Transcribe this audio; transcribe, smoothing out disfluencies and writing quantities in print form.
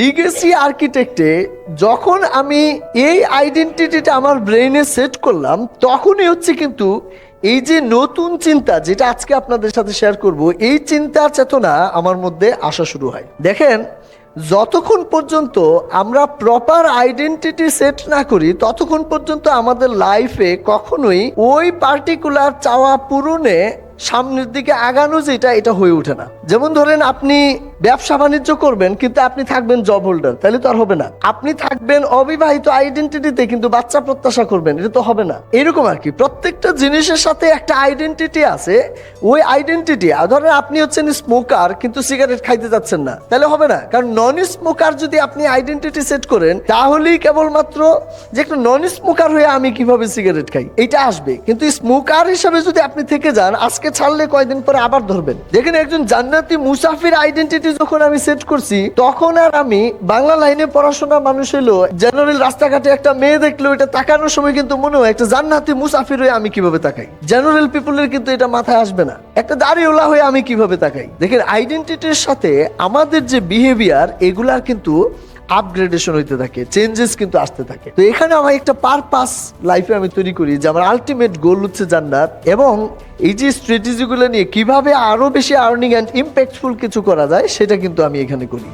Legacy আর্কিটেক্টে যখন আমি এই আইডেন্টিটিটা আমার ব্রেইনে সেট করলাম, তখনই হচ্ছে কিন্তু এই যে নতুন চিন্তা যেটা আজকে আপনাদের সাথে শেয়ার করব, এই চিন্তার চেতনা আমার মধ্যে আসা শুরু হয়। দেখেন, যতক্ষণ পর্যন্ত আমরা প্রপার আইডেন্টিটি সেট না করি ততক্ষণ পর্যন্ত আমাদের লাইফে কখনোই ওই পার্টিকুলার চাওয়া পূরণে সামনের দিকে আগানো যেটা এটা হয়ে ওঠে না। যেমন ধরেন, আপনি ব্যবসা বাণিজ্য করবেন কিন্তু আপনি থাকবেন জব হোল্ডার, তাহলে তো আর হবে না। আপনি থাকবেন অবিবাহিত আইডেন্টিটিতে কিন্তু বাচ্চা প্রত্যাশা করবেন, এটা তো হবে না। এরকম আর কি, প্রত্যেকটা জিনিসের সাথে একটা আইডেন্টিটি আছে। ওই আইডেন্টিটি, ধরেন আপনি হচ্ছেন স্মোকার কিন্তু সিগারেট খাইতে যাচ্ছেন না, তাহলে হবে না। কারণ নন স্মোকার যদি আপনি আইডেন্টিটি সেট করেন, তাহলেই কেবলমাত্র যে একটা নন স্মোকার হয়ে আমি কিভাবে সিগারেট খাই এটা আসবে। কিন্তু স্মোকার হিসাবে যদি আপনি থেকে যান, আজকে ছাড়লে কয়দিন পরে আবার ধরবেন। দেখেন, একজন জান্নাতি মুসাফির আইডেন্টিটি যখন আমি সেট করছি, তখন আর আমি বাংলা লাইনে পড়াশোনা মানুষ হলো জেনারেল রাস্তাঘাটে একটা মেয়ে দেখলো, এটা তাকানোর সময় কিন্তু মনে হয় একটা জান্নাতি মুসাফির হয়ে আমি কিভাবে তাকাই। জেনারেল পিপলের কিন্তু এটা মাথায় আসবে না, একটা দাড়িওয়ালা হয়ে আমি কিভাবে তাকাই। দেখেন, আইডেন্টিটির সাথে আমাদের যে বিহেভিয়ার, এগুলার কিন্তু আপগ্রেডেশন হইতে থাকে, চেঞ্জেস কিন্তু আসতে থাকে। তো এখানে আমার একটা পারপাস লাইফে আমি তৈরি করি যে আমার আলটিমেট গোল হচ্ছে জান্নাত, এবং এই যে স্ট্র্যাটেজিগুলো নিয়ে কিভাবে আরো বেশি আর্নিং অ্যান্ড ইম্প্যাক্টফুল কিছু করা যায় সেটা কিন্তু আমি এখানে করি।